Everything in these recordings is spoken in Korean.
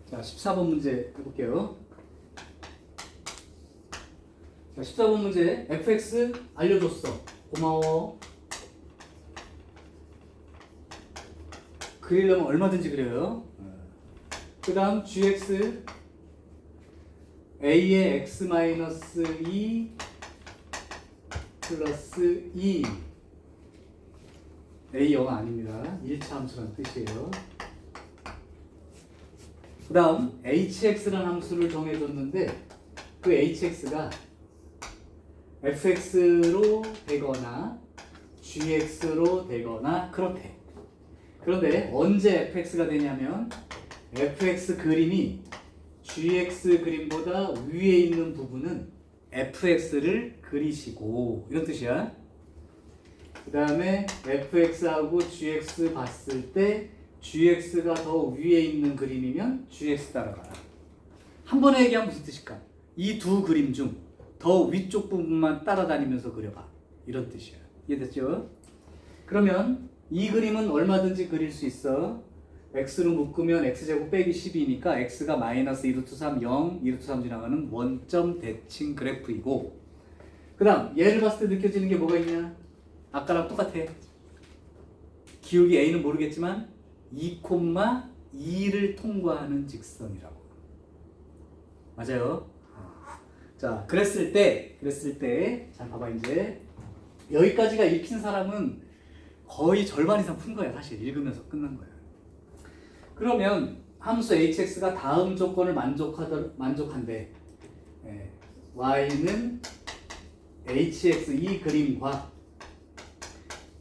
자, 14번 문제 해볼게요. 자, 14번 문제 fx 알려줬어. 고마워. 그리려면 얼마든지 그려요. 그 다음 gx a의 x-2 플러스 2 a 영어 아닙니다. 1차 함수라는 뜻이에요. 그 다음 hx라는 함수를 정해줬는데 그 hx가 fx로 되거나 gx로 되거나 그렇대. 그런데 언제 fx가 되냐면 fx 그림이 gx 그림보다 위에 있는 부분은 fx를 그리시고 이런 뜻이야. 그 다음에 fx하고 gx 봤을 때 gx가 더 위에 있는 그림이면 gx 따라가라. 한 번에 얘기하면 무슨 뜻일까? 이 두 그림 중 더 위쪽 부분만 따라다니면서 그려봐. 이런 뜻이야. 이해됐죠? 그러면 이 그림은 얼마든지 그릴 수 있어. x로 묶으면 x제곱 빼기 12니까 x가 마이너스 2루트 3, 0, 2루트 3 지나가는 원점 대칭 그래프이고 그 다음 얘를 봤을 때 느껴지는 게 뭐가 있냐? 아까랑 똑같아. 기울기 a는 모르겠지만 2,2를 통과하는 직선이라고. 맞아요. 자, 그랬을 때 자, 봐봐. 이제 여기까지가 읽힌 사람은 거의 절반 이상 푼 거야. 사실 읽으면서 끝난 거야. 그러면 함수 hx가 다음 조건을 만족한대. y는 hx 이 그림과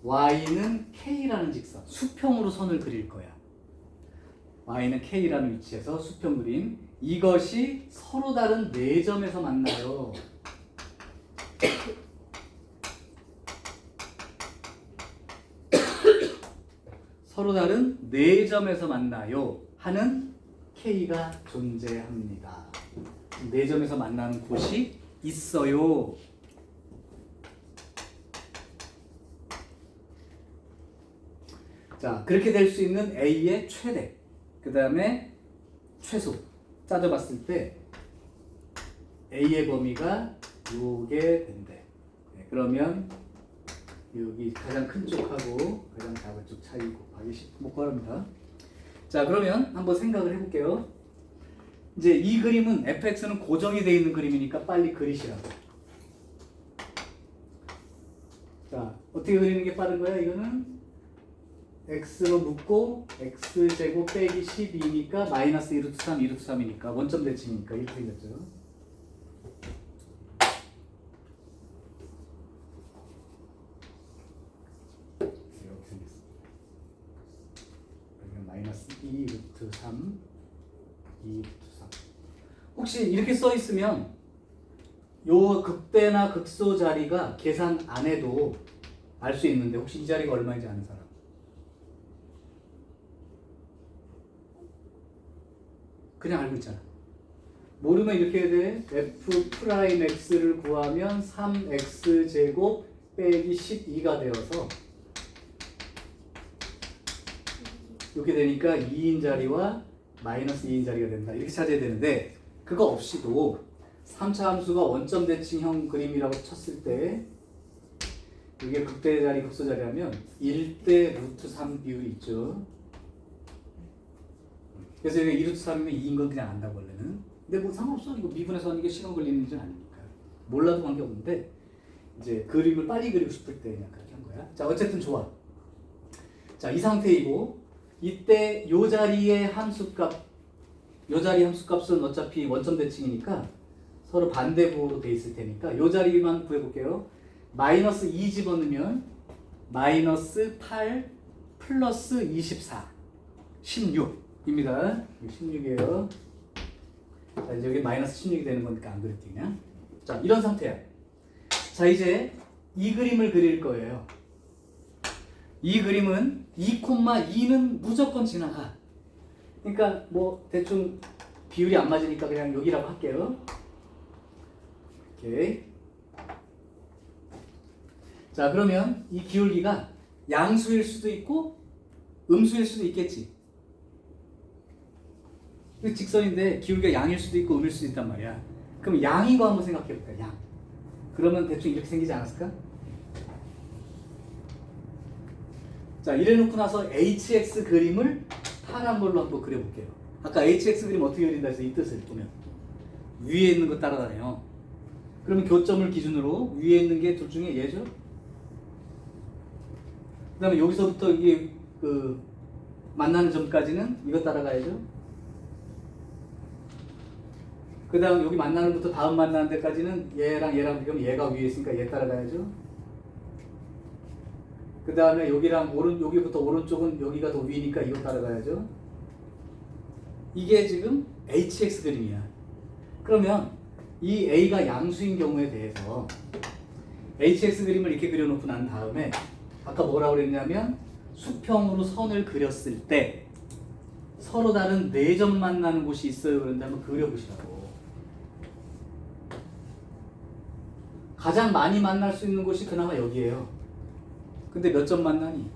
y는 k라는 직선, 수평으로 선을 그릴 거야. y는 k라는 위치에서 수평 그림. 이것이 서로 다른 4점에서 만나요. 서로 다른 4점에서 만나요 하는 k가 존재합니다. 4점에서 만나는 곳이 있어요. 자, 그렇게 될 수 있는 a의 최대, 그 다음에 최소 따져봤을 때 a의 범위가 요게 된대. 그러면 여기 가장 큰 쪽하고 가장 작은 쪽 차이 곱하기 10 못 구합니다. 자, 그러면 한번 생각을 해볼게요. 이제 이 그림은 fx는 고정이 되어 있는 그림이니까 빨리 그리시라고. 자, 어떻게 그리는 게 빠른 거야? 이거는 x로 묶고 x제곱 빼기 12니까 마이너스 2루트 3, 2루트 3이니까 원점 대칭이니까 이렇게 생겼죠. 이렇게 생겼습니다. 그러면 마이너스 2루트 3, 2루트 3. 혹시 이렇게 써 있으면 요 극대나 극소 자리가 계산 안 해도 알 수 있는데 혹시 이 자리가 얼마인지 아는 사람? 그냥 알고 있잖아. 모르면 이렇게 해야 돼. f 프라임 x를 구하면 3x 제곱 빼기 12가 되어서 이렇게 되니까 2인 자리와 마이너스 2인 자리가 된다. 이렇게 찾아야 되는데 그거 없이도 3차 함수가 원점 대칭형 그림이라고 쳤을 때 이게 극대 자리, 극소 자리 하면 1대 루트 3 비율이 있죠. 그래서 여기 2루트 3이면 2인 건 그냥 안다고 원래는. 근데 뭐 상관없어. 이거 미분해서 하는 게 시간 걸리는 일은 아니니까. 몰라도 관계없는데 이제 그림을 빨리 그리고 싶을 때 그냥 그렇게 한 거야. 자, 어쨌든 좋아. 자, 이 상태이고 이때 요 자리의 함수값, 요 자리 함수값은 어차피 원점 대칭이니까 서로 반대부호로 돼 있을 테니까 요 자리만 구해볼게요. 마이너스 2 집어넣으면 마이너스 8 플러스 24 16입니다. 16이에요. 자, 이제 여기 마이너스 16이 되는 거니까 안 그릴게 그냥. 자, 이런 상태야. 자, 이제 이 그림을 그릴 거예요. 이 그림은 2,2는 무조건 지나가. 그러니까 뭐 대충 비율이 안 맞으니까 그냥 여기라고 할게요. 오케이. 자, 그러면 이 기울기가 양수일 수도 있고 음수일 수도 있겠지. 이 직선인데 기울기가 양일 수도 있고 음일 수도 있단 말이야. 그럼 양인 거 한번 생각해 볼까? 양. 그러면 대충 이렇게 생기지 않았을까? 자, 이래 놓고 나서 HX 그림을 파란 걸로 한번 그려볼게요. 아까 HX 그림 어떻게 그린다 해서 이 뜻을 보면 위에 있는 거 따라다녀. 그러면 교점을 기준으로 위에 있는 게 둘 중에 얘죠. 그 다음에 여기서부터 이게 그 만나는 점까지는 이거 따라가야죠. 그 다음 여기 만나는 것부터 다음 만나는 데까지는 얘랑 얘랑 비교하면 얘가 위에 있으니까 얘 따라가야죠. 그 다음에 여기랑 여기부터 오른쪽은 여기가 더 위니까 이거 따라가야죠. 이게 지금 HX 그림이야. 그러면 이 A가 양수인 경우에 대해서 HX 그림을 이렇게 그려놓고 난 다음에 아까 뭐라고 그랬냐면 수평으로 선을 그렸을 때 서로 다른 네 점 만나는 곳이 있어요. 그런데 한번 그려보시라고. 가장 많이 만날 수 있는 곳이 그나마 여기예요. 근데 몇 점 만나니?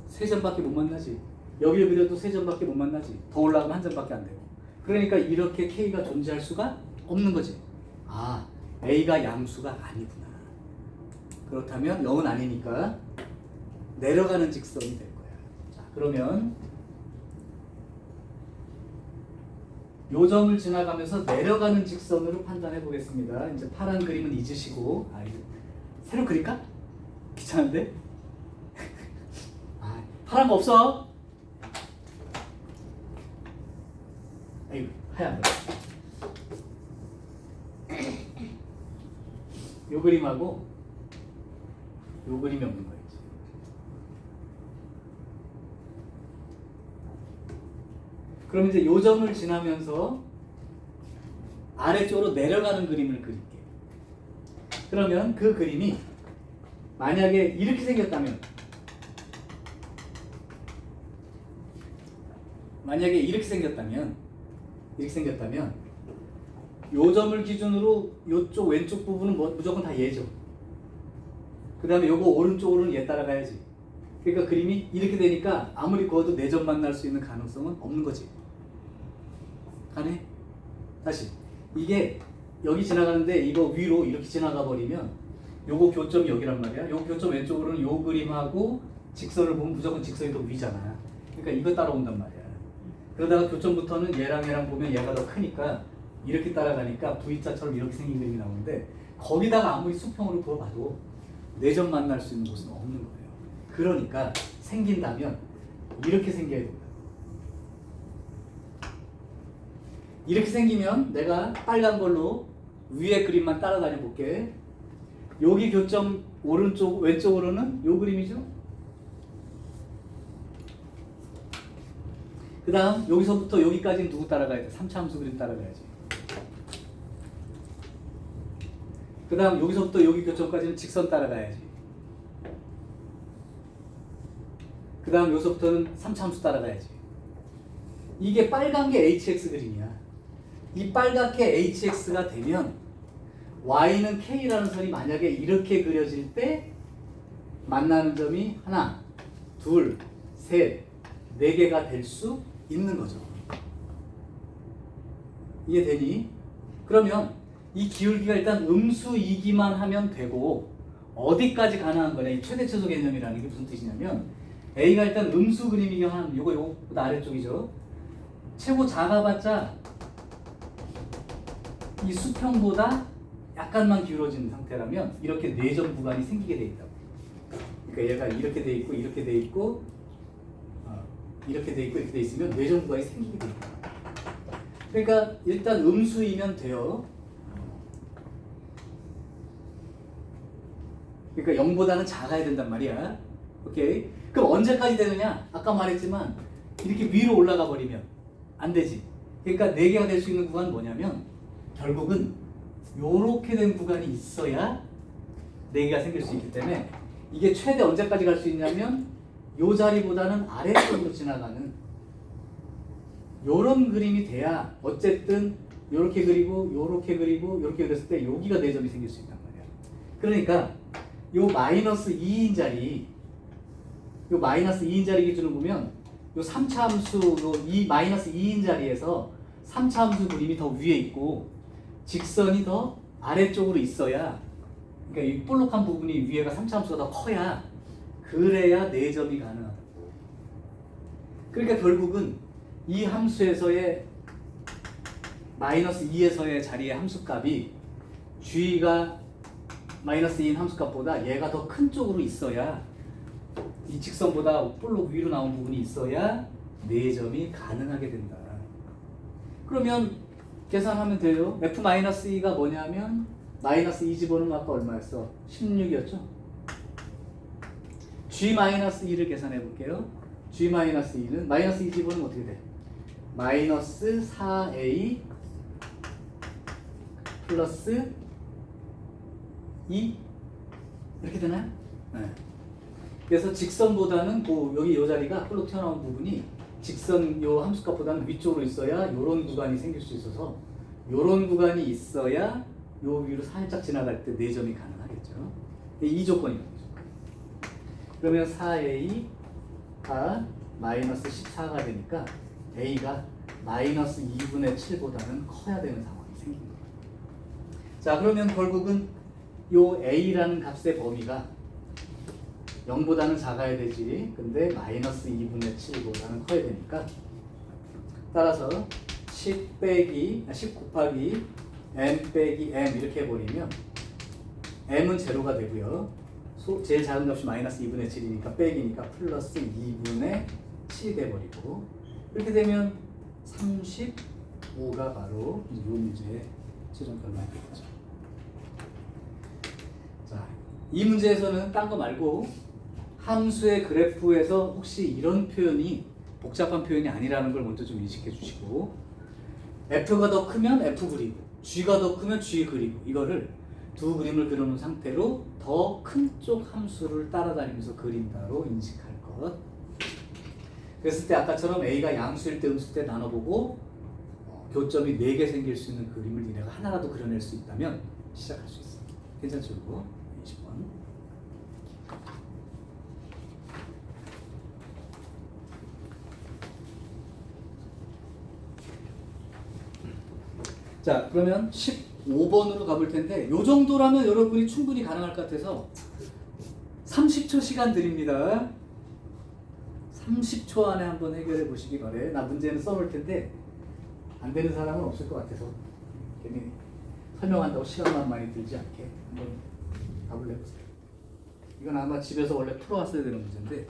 3점밖에 못 만나지. 여기를 그려도 3점밖에 못 만나지. 더 올라가면 1점밖에 안 되고. 그러니까 이렇게 K가 존재할 수가 없는 거지. 아, A가 양수가 아니구나. 그렇다면 0은 아니니까 내려가는 직선이 될 거야. 자, 그러면 요 점을 지나가면서 내려가는 직선으로 판단해 보겠습니다. 이제 파란 그림은 잊으시고, 새로 그릴까? 귀찮은데? 파란 거 없어? 아이고, 하얀 거. 요 그림하고 요 그림이 없는 거예요. 그럼 이제 요 점을 지나면서 아래쪽으로 내려가는 그림을 그릴게. 그러면 그 그림이 만약에 이렇게 생겼다면 요 점을 기준으로 요쪽 왼쪽 부분은 무조건 다 얘죠. 그 다음에 요거 오른쪽으로는 얘 따라가야지. 그러니까 그림이 이렇게 되니까 아무리 그어도 4점 만날 수 있는 가능성은 없는 거지. 가네? 다시. 이게 여기 지나가는데 이거 위로 이렇게 지나가 버리면 요거 교점이 여기란 말이야. 요 교점 왼쪽으로는 요 그림하고 직선을 보면 무조건 직선이 더 위잖아. 그러니까 이거 따라온단 말이야. 그러다가 교점부터는 얘랑 보면 얘가 더 크니까 이렇게 따라가니까 V자처럼 이렇게 생긴 그림이 나오는데 거기다가 아무리 수평으로 그어봐도 4점 만날 수 있는 곳은 없는 거예요. 그러니까 생긴다면 이렇게 생겨야 된다. 이렇게 생기면 내가 빨간 걸로 위에 그림만 따라다녀 볼게. 여기 교점 왼쪽으로는 요 그림이죠. 그 다음 여기서부터 여기까지는 누구 따라가야 돼? 3차 함수 그림 따라가야지. 그 다음 여기서부터 여기 교점까지는 직선 따라가야지. 그 다음 여기서부터는 3차 함수 따라가야지. 이게 빨간 게 HX 그림이야. 이 빨갛게 HX가 되면 Y는 K라는 선이 만약에 이렇게 그려질 때 만나는 점이 하나, 둘, 셋, 4개가 될 수 있는 거죠. 이해되니? 그러면 이 기울기가 일단 음수이기만 하면 되고 어디까지 가능한 거냐? 이 최대 최소 개념이라는 게 무슨 뜻이냐면 A가 일단 음수 그림이긴 하면 요거보다 아래쪽이죠. 최고 작아봤자 이 수평보다 약간만 기울어진 상태라면 이렇게 4점 구간이 생기게 돼 있다고. 그러니까 얘가 이렇게 돼 있고 이렇게 돼 있고 이렇게 돼 있고 이렇게 돼 있으면 4점 구간이 생기게 돼 있다. 그러니까 일단 음수이면 돼요. 그러니까 0보다는 작아야 된단 말이야. 오케이. 그럼 언제까지 되느냐? 아까 말했지만 이렇게 위로 올라가 버리면 안 되지. 그러니까 4개가 될 수 있는 구간은 뭐냐면 결국은 요렇게 된 구간이 있어야 4개가 생길 수 있기 때문에 이게 최대 언제까지 갈 수 있냐면 요 자리보다는 아래쪽으로 지나가는 요런 그림이 돼야 어쨌든 요렇게 그리고 요렇게 그리고 요렇게 그렸을 때 여기가 4점이 생길 수 있단 말이야. 그러니까 요 마이너스 2인 자리 기준으로 보면 요 3차 함수 요 마이너스 2인 자리에서 3차 함수 그림이 더 위에 있고 직선이 더 아래쪽으로 있어야, 그러니까 이 볼록한 부분이 위에가 3차 함수가 더 커야, 그래야 4점이 가능하다. 그러니까 결국은 이 함수에서의 마이너스 2에서의 자리의 함수값이 g가 마이너스 2인 함수값보다 얘가 더 큰 쪽으로 있어야, 이 직선보다 볼록 위로 나온 부분이 있어야 4점이 가능하게 된다. 그러면 계산하면 돼요. f-2가 뭐냐면 마이너스 2 집어넣으면 아까 얼마였어? 16이었죠? g-2를 계산해 볼게요. g-2는 마이너스 2 집어넣으면 어떻게 돼? 마이너스 4a 플러스 2 이렇게 되나요? 네. 그래서 직선보다는 여기 이 자리가 볼록 튀어나온 부분이 직선 요 함수값보다는 위쪽으로 있어야 요런 구간이 생길 수 있어서, 요런 구간이 있어야 요 위로 살짝 지나갈 때 4점이 가능하겠죠. 이 조건이거든요. 그러면 4a가 마이너스 14가 되니까 a가 마이너스 2분의 7보다는 커야 되는 상황이 생긴 거예요. 자, 그러면 결국은 요 a라는 값의 범위가 0보다는 작아야 되지. 근데 마이너스 2분의 7보다는 커야 되니까, 따라서 10 곱하기 m 빼기 m 이렇게 해버리면 m은 제로가 되고요. 제일 작은 값이 마이너스 2분의 7이니까 빼기니까 플러스 2분의 7이 돼버리고, 이렇게 되면 35가 바로 이 문제의 최종 결론이 되겠죠. 자, 이 문제에서는 딴 거 말고 함수의 그래프에서 혹시 이런 표현이 복잡한 표현이 아니라는 걸 먼저 좀 인식해 주시고, f가 더 크면 f 그리고 g가 더 크면 g 그리고, 이거를 두 그림을 그려놓은 상태로 더 큰 쪽 함수를 따라다니면서 그린다로 인식할 것. 그랬을 때 아까처럼 a가 양수일 때 음수일 때 나눠보고 교점이 4개 생길 수 있는 그림을 니네가 하나라도 그려낼 수 있다면 시작할 수 있어. 괜찮죠? 이거 20번. 자, 그러면 15번으로 가볼 텐데, 요 정도라면 여러분이 충분히 가능할 것 같아서 30초 시간 드립니다. 30초 안에 한번 해결해 보시기 바래. 나 문제는 써놓을 텐데 안 되는 사람은 없을 것 같아서 괜히 설명한다고 시간만 많이 들지 않게 한번 답을 내보세요. 이건 아마 집에서 원래 풀어왔어야 되는 문제인데,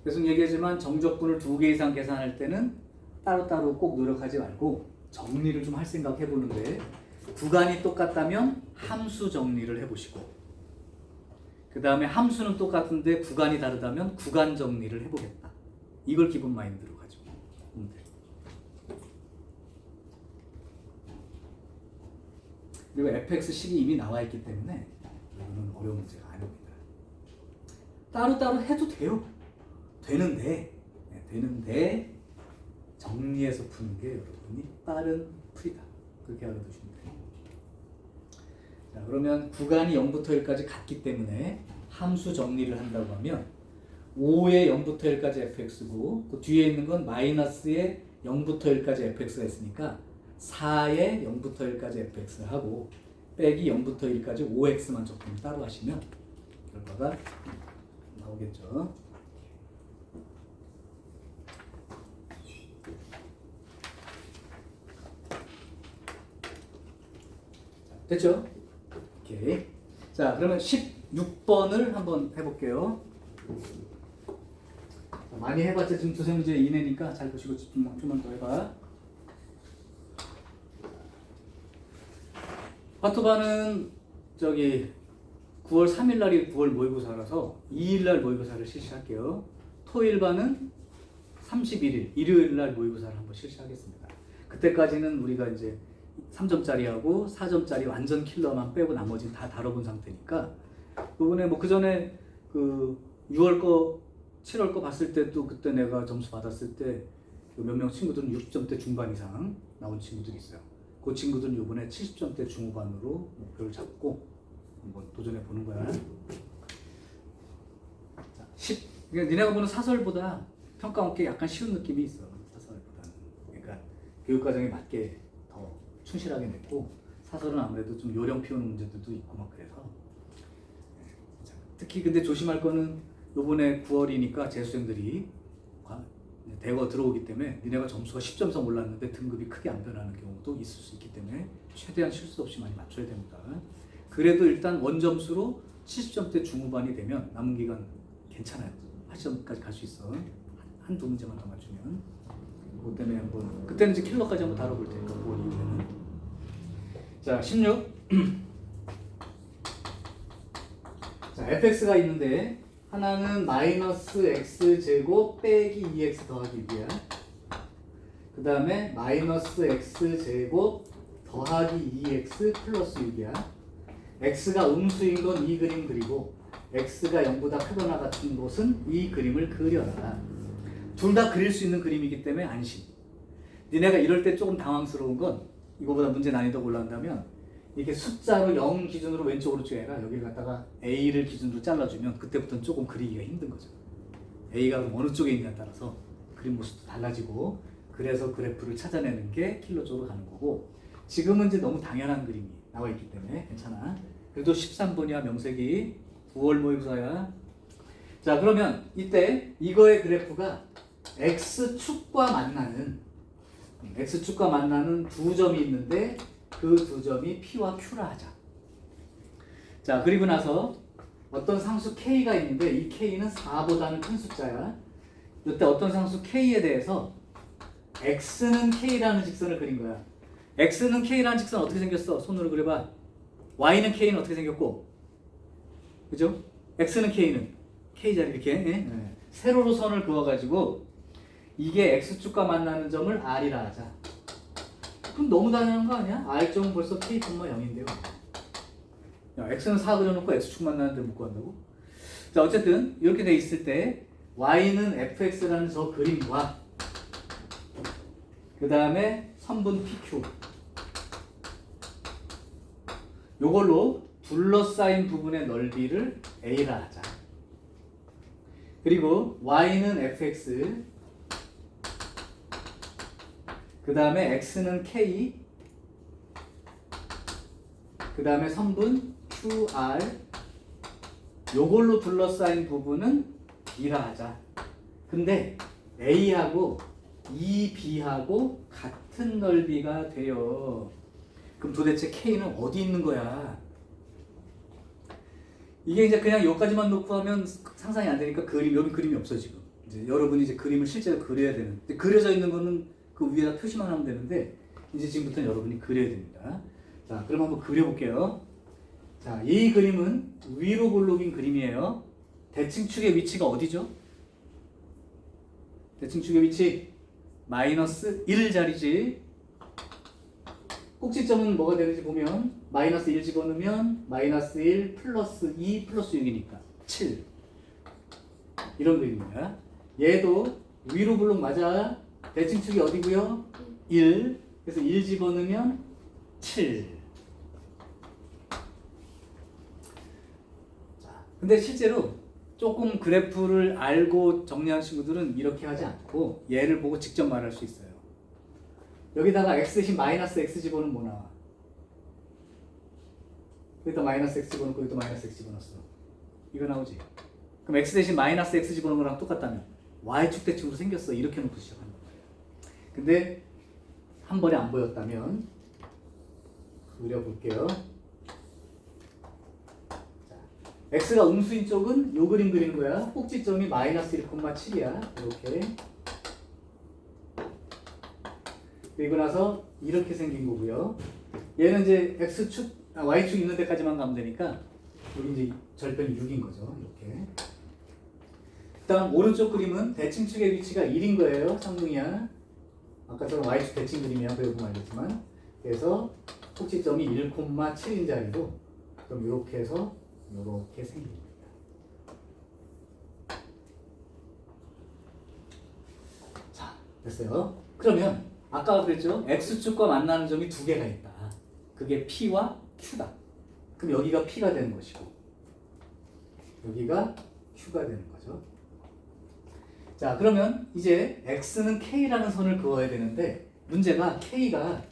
계속 얘기하지만 정적분을 2개 이상 계산할 때는 따로따로 꼭 노력하지 말고 정리를 좀 할 생각 해보는데, 구간이 똑같다면 함수 정리를 해보시고, 그 다음에 함수는 똑같은데 구간이 다르다면 구간 정리를 해보겠다. 이걸 기본 마인드로 가지고 오면 돼요. 그리고 fx식이 이미 나와 있기 때문에 이거는 어려운 문제가 아닙니다. 따로따로 해도 돼요. 되는데 정리해서 푸는 게 여러분이 빠른 풀이다. 그렇게 알아두시면 돼요. 자, 그러면 구간이 0부터 1까지 같기 때문에 함수 정리를 한다고 하면 5의 0부터 1까지 fx고, 그 뒤에 있는 건 마이너스의 0부터 1까지 fx가 있으니까 4의 0부터 1까지 fx하고 빼기 0부터 1까지 5x만 적분 따로 하시면 결과가 나오겠죠. 됐죠? 오케이. 자, 그러면 16번을 한번 해볼게요. 많이 해봤자 지금 두세 문제 이내니까 잘 보시고 좀만 더 해봐. 파토반은 9월 3일 날이 9월 모의고사라서 2일 날 모의고사를 실시할게요. 토일반은 31일 일요일 날 모의고사를 한번 실시하겠습니다. 그때까지는 우리가 이제 3점짜리하고 4점짜리 완전 킬러만 빼고 나머지는 다 다뤄본 상태니까, 이번에 그 전에 6월 거 7월 거 봤을 때도 그때 내가 점수 받았을 때 몇 명 친구들은 60점대 중반 이상 나온 친구들이 있어요. 그 친구들은 이번에 70점대 중후반으로 목표를 잡고 한번 도전해 보는 거야. 자, 그러니까 니네가 보는 사설보다 평가 얻기 약간 쉬운 느낌이 있어. 사설보다는. 그러니까 교육과정에 맞게 더 충실하게 냈고 사설은 아무래도 좀 요령 피우는 문제들도 있고 막 그래서 특히 근데 조심할 거는 요번에 9월이니까 재수생들이 대거 들어오기 때문에 니네가 점수가 10점 이상 올랐는데 등급이 크게 안 변하는 경우도 있을 수 있기 때문에 최대한 실수 없이 많이 맞춰야 됩니다. 그래도 일단 원점수로 70점대 중후반이 되면 남은 기간 괜찮아요. 80점까지 갈 수 있어. 한두 문제만 더 맞추면. 그것 때문에 한번 그때는 이제 킬러까지 한번 다뤄볼 테니까 9월 이후에는. 자, 16. 자, fx가 있는데 하나는 마이너스 x제곱 빼기 2x 더하기 6이야. 그 다음에 마이너스 x제곱 더하기 2x 플러스 6이야. x가 음수인 건 이 그림 그리고 x가 0보다 크거나 같은 곳은 이 그림을 그려라. 둘 다 그릴 수 있는 그림이기 때문에 안심. 니네가 이럴 때 조금 당황스러운 건 이거보다 문제 난이도가 올라간다면 이렇게 숫자로 0 기준으로 왼쪽 오른쪽 해가 여기를 갖다가 A를 기준으로 잘라주면 그때부터는 조금 그리기가 힘든 거죠. A가 어느 쪽에 있냐에 따라서 그림 모습도 달라지고 그래서 그래프를 찾아내는 게 킬러 쪽으로 가는 거고 지금은 이제 너무 당연한 그림이 나와 있기 때문에 괜찮아. 그래도 13번이야 명색이 9월 모의고사야. 자 그러면 이때 이거의 그래프가 X축과 만나는 두 점이 있는데 그 두 점이 P와 Q라 하자. 자 그리고 나서 어떤 상수 K가 있는데 이 K는 4보다는 큰 숫자야. 이때 어떤 상수 K에 대해서 X는 K라는 직선을 그린 거야. X는 K라는 직선 어떻게 생겼어? 손으로 그려봐. Y는 K는 어떻게 생겼고? 그죠? X는 K는 K자리 이렇게 네. 세로로 선을 그어가지고 이게 X축과 만나는 점을 R이라 하자. 그럼 너무 당연한 거 아니야? R점은 벌써 K,0인데요. 야, X는 4 그려놓고 X축 만나는 데를 못 구한다고? 자 어쨌든 이렇게 돼 있을 때 Y는 fx라는 저 그림과 그 다음에 선분 PQ 요걸로 둘러싸인 부분의 넓이를 A라 하자. 그리고 Y는 fx 그 다음에 X는 K 그 다음에 선분 QR 요걸로 둘러싸인 부분은 B라 하자. 근데 A하고 EB하고 같은 넓이가 돼요. 그럼 도대체 K는 어디 있는 거야? 이게 이제 그냥 여기까지만 놓고 하면 상상이 안 되니까 여기 그림이 없어 지금. 이제 여러분이 이제 그림을 실제로 그려야 되는. 그려져 있는 거는 그 위에다 표시만 하면 되는데 이제 지금부터는 여러분이 그려야 됩니다. 자, 그럼 한번 그려볼게요. 자, 이 그림은 위로 볼록인 그림이에요. 대칭축의 위치가 어디죠? 대칭축의 위치 마이너스 1 자리지. 꼭지점은 뭐가 되는지 보면 마이너스 1 집어넣으면 마이너스 1 플러스 2 플러스 6이니까 7 이런 그림입니다. 얘도 위로 볼록 맞아. 대칭축이 어디고요? 1. 그래서 1 집어넣으면 7. 자, 근데 실제로 조금 그래프를 알고 정리한 친구들은 이렇게 하지 않고 얘를 보고 직접 말할 수 있어요. 여기다가 x 대신 마이너스 x 집어넣으면 뭐 나와? 여기다 마이너스 x 집어넣고 여기다 마이너스 x 집어넣었어. 이거 나오지? 그럼 x 대신 마이너스 x 집어넣은 거랑 똑같다면 y축 대칭으로 생겼어. 이렇게 놓고 시작하는 거예요. 근데 한 번에 안 보였다면 그려볼게요. 자, x가 음수인 쪽은 요 그림 그리는 거야. 꼭지점이 마이너스 1,7이야. 이렇게. 그리고 나서 이렇게 생긴 거고요. 얘는 이제 x축, y축 있는 데까지만 가면 되니까 여기 이제 절편이 6인 거죠. 이렇게. 그다음 오른쪽 그림은 대칭축의 위치가 1인 거예요. 상등이야. 아까처럼 y축 대칭 그림이야. 배워보면 알겠지만. 그래서 꼭지점이 1,7인 자리로 그럼 이렇게 해서 이렇게 생깁니다. 자, 됐어요. 그러면 아까 그랬죠? X축과 만나는 점이 두 개가 있다. 그게 P와 Q다. 그럼 여기가 P가 되는 것이고 여기가 Q가 되는 거죠. 자, 그러면 이제 x는 k라는 선을 그어야 되는데 문제가 k가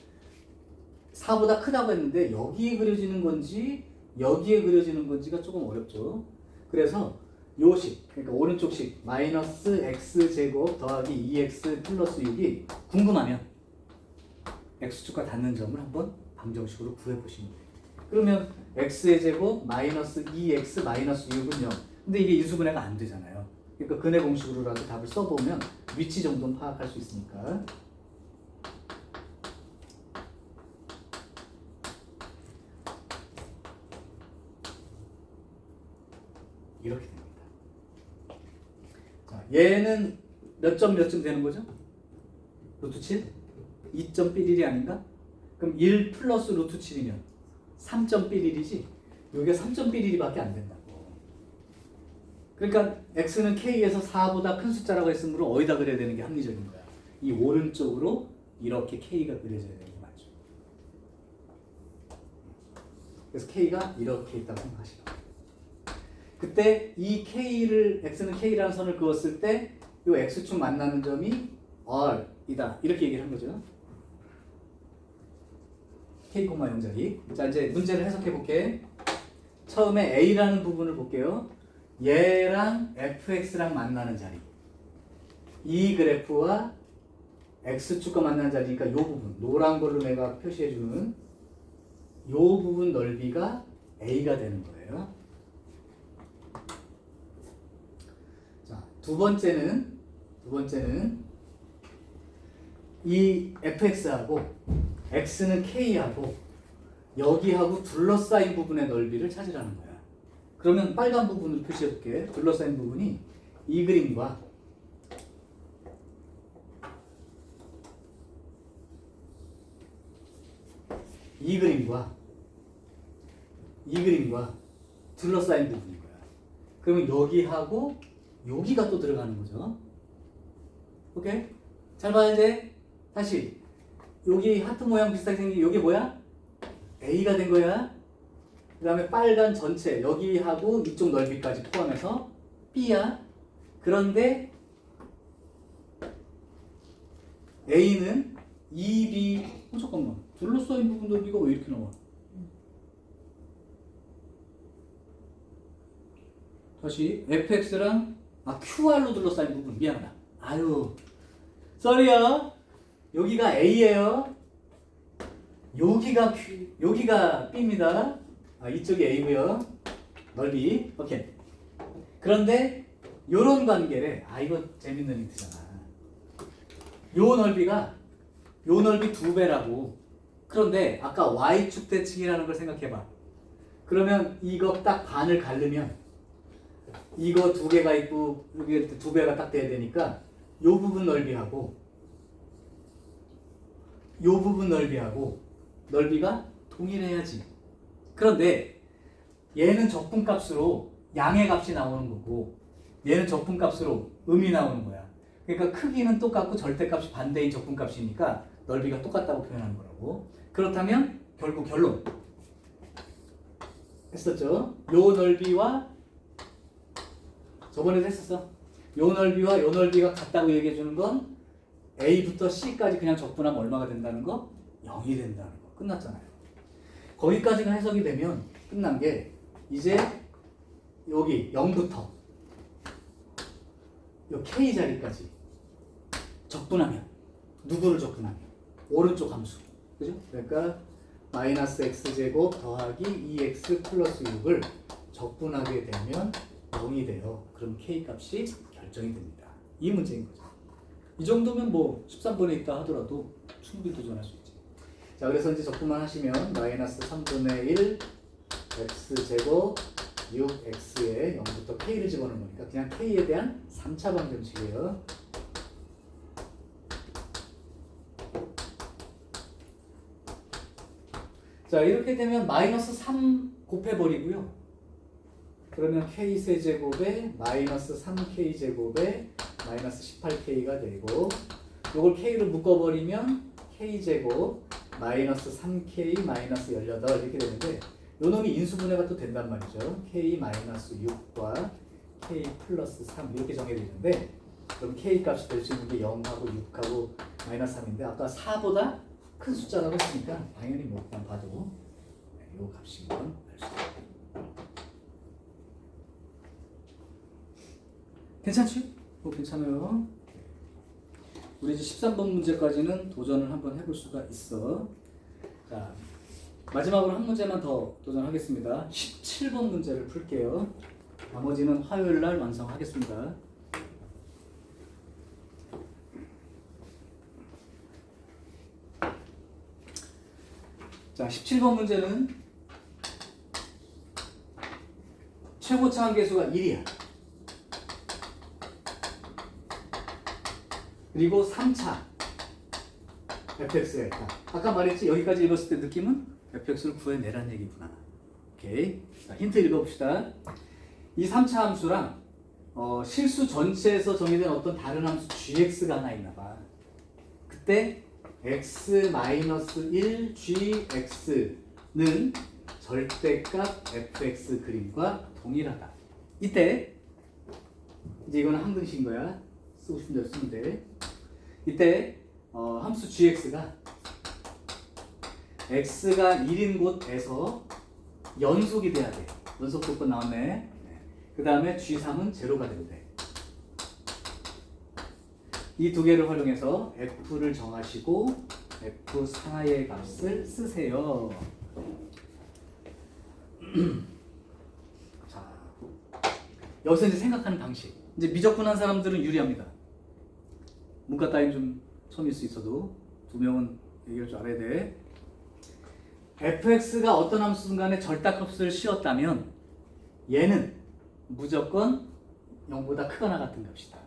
4보다 크다고 했는데 여기에 그려지는 건지 여기에 그려지는 건지가 조금 어렵죠. 그래서 요식, 그러니까 오른쪽식 마이너스 x제곱 더하기 2x 플러스 6이 궁금하면 x축과 닿는 점을 한번 방정식으로 구해보시면 돼요. 그러면 x의 제곱 마이너스 2x 마이너스 6은 0. 근데 이게 인수분해가 안 되잖아요. 그러니까 근해 공식으로라도 답을 써보면 위치 정도는 파악할 수 있으니까. 이렇게 됩니다. 자, 얘는 몇 점 몇 점 되는 거죠? 루트 7? 2.11이 아닌가? 그럼 1 플러스 루트 7이면 3.11이지? 여기가 3.11밖에 안 된다고. 그러니까 x는 k에서 4보다 큰 숫자라고 했으므로 어디다 그려야 되는 게 합리적인 거야. 이 오른쪽으로 이렇게 k가 그려져야 되는 게 맞죠. 그래서 k가 이렇게 있다고 생각하시면 돼요. 그때 이 k를 x는 k라는 선을 그었을 때 이 x축 만나는 점이 r이다 이렇게 얘기를 한 거죠. k, 0자리. 자, 이제 문제를 해석해 볼게. 처음에 a라는 부분을 볼게요. 얘랑 fx랑 만나는 자리. 이 그래프와 x축과 만나는 자리니까 이 부분, 노란 걸로 내가 표시해 주는 이 부분 넓이가 a가 되는 거예요. 자, 두 번째는 이 fx하고 x는 k하고 여기하고 둘러싸인 부분의 넓이를 찾으라는 거야. 그러면 빨간 부분을 표시해 볼게. 둘러싸인 부분이 이 그림과 이 그림과 둘러싸인 부분인 거야. 그러면 여기하고 여기가 또 들어가는 거죠. 오케이? 잘 봐야 돼. 다시 여기 하트 모양 비슷하게 생긴 여기 뭐야? A가 된 거야. 그 다음에 빨간 전체 여기하고 이쪽 넓이까지 포함해서 B야. 그런데 A는 2B 잠깐만 둘러싸인 부분 넓이가 왜 이렇게 나와? 다시 fx랑 QR로 둘러싸인 부분 미안하다. 아유 썰이요. 여기가 A예요. 여기가 B입니다. 이쪽이 A고요. 넓이. 오케이. 그런데 요런 관계래. 이거 재밌는 힌트잖아. 요 넓이 2배라고. 그런데 아까 Y축 대칭이라는 걸 생각해봐. 그러면 이거 딱 반을 가르면 이거 2개가 있고 여기 2배가 딱 돼야 되니까 요 부분 넓이하고 요 부분 넓이가 동일해야지. 그런데 얘는 적분값으로 양의 값이 나오는 거고 얘는 적분값으로 음이 나오는 거야. 그러니까 크기는 똑같고 절대값이 반대인 적분값이니까 넓이가 똑같다고 표현하는 거라고. 그렇다면 결국 결론 했었죠. 요 넓이와 저번에도 했었어. 요 넓이와 요 넓이가 같다고 얘기해 주는 건 A부터 C까지 그냥 적분하면 얼마가 된다는 거? 0이 된다는 거. 끝났잖아요. 거기까지가 해석이 되면 끝난 게 이제 여기 0부터 요 K 자리까지 적분하면 누구를 적분하면? 오른쪽 함수. 그죠? 그러니까 마이너스 x제곱 더하기 2x 플러스 6을 적분하게 되면 0이 돼요. 그럼 k 값이 결정이 됩니다. 이 문제인 거죠. 이 정도면 뭐 13번에 있다 하더라도 충분히 도전할 수 있지. 자, 그래서 이제 적분만 하시면 마이너스 3분의 1 x제곱 6x에 0부터 k를 집어넣는 거니까 그냥 k에 대한 3차 방정식이에요. 자, 이렇게 되면 마이너스 3 곱해버리고요. 그러면 k세제곱에 마이너스 3k제곱에 마이너스 18k가 되고 이걸 k로 묶어버리면 k제곱 마이너스 3k 마이너스 18 이렇게 되는데 요 놈이 인수분해가 또 된단 말이죠. k 마이너스 6과 k 플러스 3 이렇게 정해져 있는데 그럼 k 값이 될 수 있는 게 0하고 6하고 마이너스 3인데 아까 4보다 큰 숫자라고 했으니까 당연히 뭐 일단 봐도 이 값인 건 알 수 있다. 괜찮지? 괜찮아요. 우리 이제 13번 문제까지는 도전을 한번 해볼 수가 있어. 자, 마지막으로 한 문제만 더 도전하겠습니다. 17번 문제를 풀게요. 나머지는 화요일 날 완성하겠습니다. 자, 17번 문제는 최고차 한계수가 1이야. 그리고 3차 fx가 있다. 아까 말했지? 여기까지 읽었을 때 느낌은 fx를 구해내란 얘기구나. 오케이. 자, 힌트 읽어봅시다. 이 3차 함수랑 실수 전체에서 정의된 어떤 다른 함수 gx가 하나 있나봐. 그때 x-1 gx는 절대값 fx 그림과 동일하다. 이때 이제 이거는 항등식인 거야. 쓰고 싶은 대로 쓰면 돼. 이때 함수 gx가 x가 1인 곳에서 연속이 돼야 돼. 연속 조건 나왔네. 그 다음에 g3은 제로가 된대. 이 두 개를 활용해서 f를 정하시고 f4의 값을 쓰세요. 자, 여기서 이제 생각하는 방식. 이제 미적분한 사람들은 유리합니다. 문과 따윈 좀 처음일 수 있어도 두 명은 얘기할 줄 알아야 돼. fx가 어떤 함수든 간에 절대값을 씌웠다면 얘는 무조건 0보다 크거나 같은 값이다.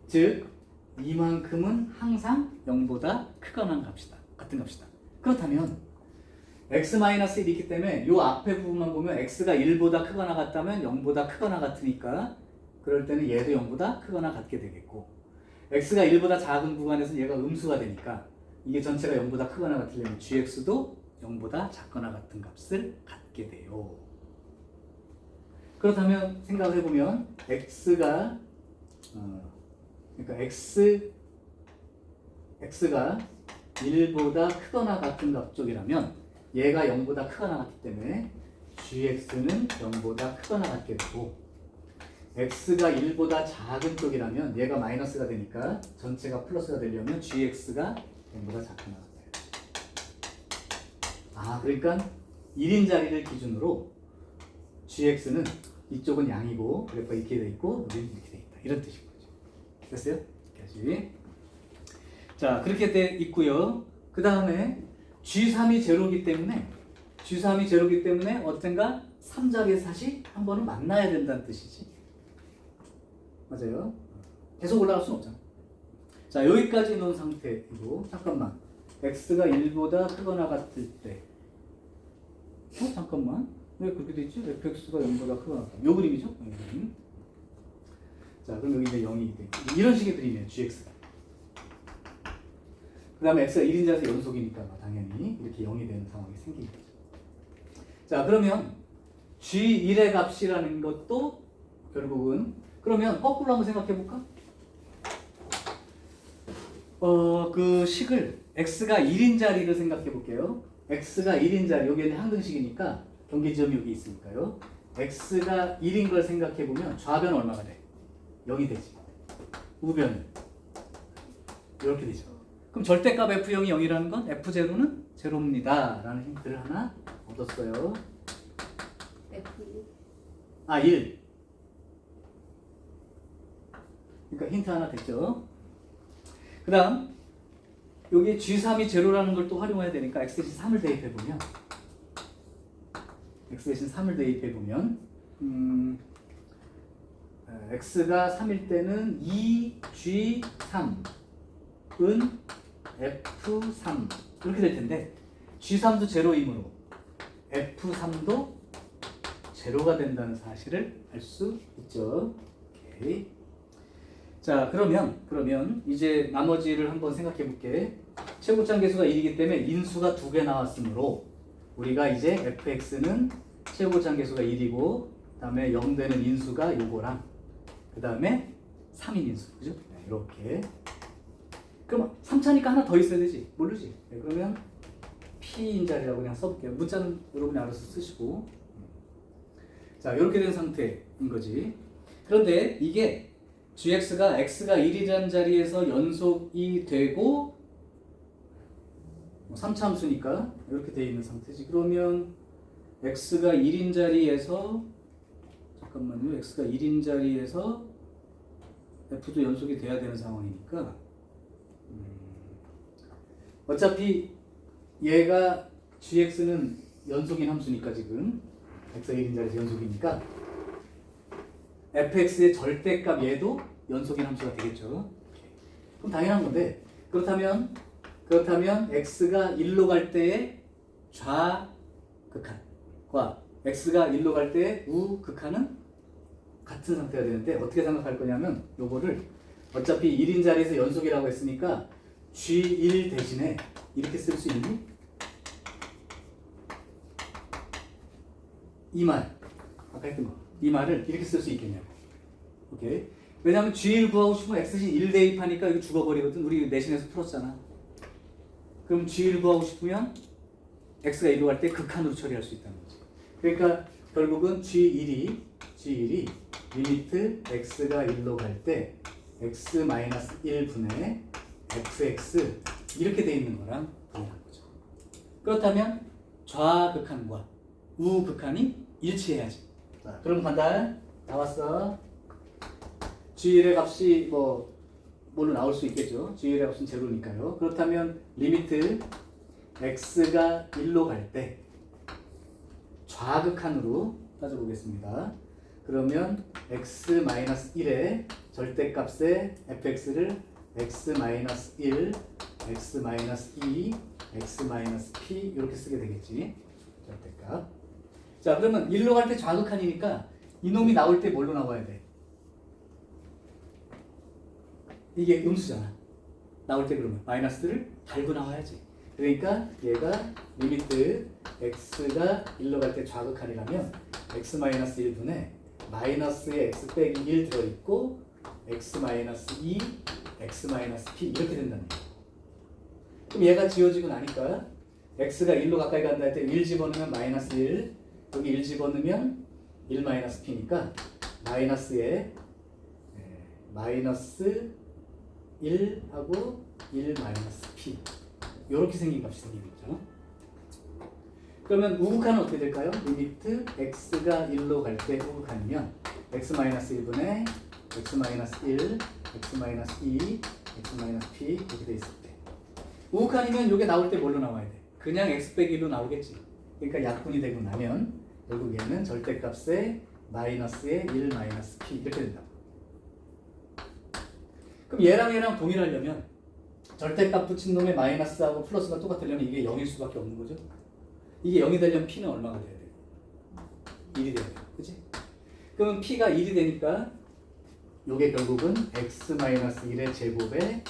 즉 이만큼은 항상 0보다 크거나 같은 값이다. 그렇다면 x-1이 있기 때문에 이 앞에 부분만 보면 x가 1보다 크거나 같다면 0보다 크거나 같으니까 그럴 때는 얘도 0보다 크거나 같게 되겠고, x가 1보다 작은 구간에서 얘가 음수가 되니까 이게 전체가 0보다 크거나 같으려면 gx도 0보다 작거나 같은 값을 갖게 돼요. 그렇다면 생각을 해보면 x가 그러니까 x가 1보다 크거나 같은 값 쪽이라면 얘가 0보다 크거나 같기 때문에 gx는 0보다 크거나 같게 되고, x가 1보다 작은 쪽이라면 얘가 마이너스가 되니까 전체가 플러스가 되려면 gx가 0보다 작거나 같아요. 아, 그러니까 1인 자리를 기준으로 gx는 이쪽은 양이고 그래프가 이렇게 돼 있고 우리는 이렇게 돼 있다. 이런 뜻인 거죠. 됐어요? 여기까지. 자, 그렇게 돼 있고요. 그 다음에 g3이 제로기 때문에 언젠가 3자계사시 한 번은 만나야 된다는 뜻이지. 맞아요. 계속 올라갈 수는 없잖아. 자, 여기까지 놓은 상태이고, 잠깐만. x가 1보다 크거나 같을 때 잠깐만. 왜 그렇게 되지? fx가 0보다 크거나 같다. 요 그림이죠? 자, 그럼 여기 이제 0이 돼. 이런 식의 그림이에요. gx가. 그 다음에 x가 1인자에서 연속이니까 당연히 이렇게 0이 되는 상황이 생기는 거죠. 자, 그러면 g1의 값이라는 것도 결국은, 그러면 거꾸로 한번 생각해 볼까? 그 식을 x가 1인 자리를 생각해 볼게요. x가 1인 자리, 여기는 항등식이니까 경계 지점이 여기 있으니까요. x가 1인 걸 생각해 보면 좌변 얼마가 돼? 0이 되지. 우변은 이렇게 되죠. 그럼 절대값 f0이 0이라는 건 f0는 제로입니다 라는 힌트를 하나 얻었어요. 아, 1. 그러니까 힌트 하나 됐죠. 그 다음 여기 g3이 제로라는 걸 또 활용해야 되니까 x 대신 3을 대입해보면 x가 3일 때는 2g3은 f3 이렇게 될 텐데 g3도 제로이므로 f3도 제로가 된다는 사실을 알 수 있죠. 오케이. 자, 그러면 이제 나머지를 한번 생각해 볼게. 최고차 계수가 1이기 때문에 인수가 2개 나왔으므로 우리가 이제 fx는 최고차 계수가 1이고, 그 다음에 0 되는 인수가 요거랑, 그 다음에 3인 인수. 그죠? 네, 이렇게. 그럼 3차니까 하나 더 있어야 되지? 모르지? 네, 그러면 P인 자리라고 그냥 써볼게요. 문자는 여러분이 알아서 쓰시고. 자, 이렇게 된 상태인 거지. 그런데 이게 gx가 x가 1이라는 자리에서 연속이 되고 3차 함수니까 이렇게 돼 있는 상태지. 그러면 x가 1인 자리에서 잠깐만요. x가 1인 자리에서 f도 연속이 돼야 되는 상황이니까 어차피 얘가 gx는 연속인 함수니까 지금 x가 1인 자리에서 연속이니까 fx의 절대값 얘도 연속인 함수가 되겠죠. 그럼 당연한 건데 그렇다면 x가 1로 갈 때의 좌극한과 x가 1로 갈 때의 우극한은 같은 상태가 되는데 어떻게 생각할 거냐면 요거를 어차피 1인 자리에서 연속이라고 했으니까 g1 대신에 이렇게 쓸 수 있니? 이 말 아까 했던 거 이 말을 이렇게 쓸 수 있겠냐고. 오케이. 왜냐하면 g1 구하고 싶으면 x신 1 대입하니까 이거 죽어버리거든. 우리 내신에서 풀었잖아. 그럼 g1 구하고 싶으면 x가 1로 갈 때 극한으로 처리할 수 있다는 거지. 그러니까 결국은 g1이 리미트 x가 1로 갈 때 x-1분의 fx 이렇게 돼 있는 거랑 동일한 거죠. 그렇다면 좌극한과 우극한이 일치해야지. 자, 그럼 간다. 나왔어. g1의 값이 뭘로 나올 수 있겠죠. g1의 값은 제로니까요. 그렇다면 리미트 x가 1로 갈 때 좌극한으로 따져보겠습니다. 그러면 x-1의 절대값의 fx를 x-1, x-2, x-p 이렇게 쓰게 되겠지. 절대값. 자, 그러면 1로 갈 때 좌극한이니까 이놈이 나올 때 뭘로 나와야 돼? 이게 음수잖아. 나올 때 그러면 마이너스를 달고 나와야지. 그러니까 얘가 리미트 x가 1로 갈 때 좌극한이라면 x-1분에 마이너스에 x 빼기 1 들어있고 x-2, x-p 이렇게 된다는 거야. 그럼 얘가 지워지고 나니까 x가 1로 가까이 간다 할 때 1 집어넣으면 마이너스 1, 여기 1 집어넣으면 1-p니까 마이너스에 마이너스 1하고 1-p 이렇게 생긴 값이 생기겠죠. 그러면 우극한은 어떻게 될까요? 리미트 x가 1로 갈 때 우극한이면 x-1분의 x-1, x-2, x-p 이렇게 돼 있을 때 우극한이면 이게 나올 때 뭘로 나와야 돼? 그냥 x 빼기 1로 나오겠지. 그러니까 약분이 되고 나면 결국 얘는 절대값의 마이너스의 1-p 이렇게 된다. 그럼 얘랑 동일하려면 절대값 붙인 놈의 마이너스하고 플러스가 똑같으려면 이게 0일 수밖에 없는 거죠. 이게 0이 되려면 p는 얼마가 돼야 돼? 1이 돼야 돼. 그치? 그러면 p가 1이 되니까 요게 결국은 x-1의 제곱에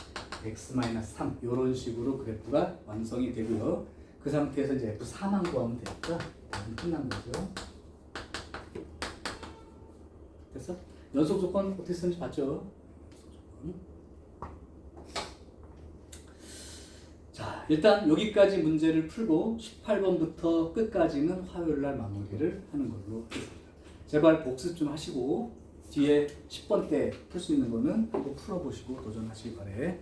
x-3 이런 식으로 그래프가 완성이 되고요. 그 상태에서 이제 f4만 구하면 되니까 끝난 거죠. 됐어? 연속 조건 어떻게 쓰는지 봤죠? 자, 일단 여기까지 문제를 풀고 18번부터 끝까지는 화요일날 마무리를 하는 걸로 하겠습니다. 제발 복습 좀 하시고 뒤에 10번 때 풀 수 있는 거는 또 풀어보시고 도전하시기 바래.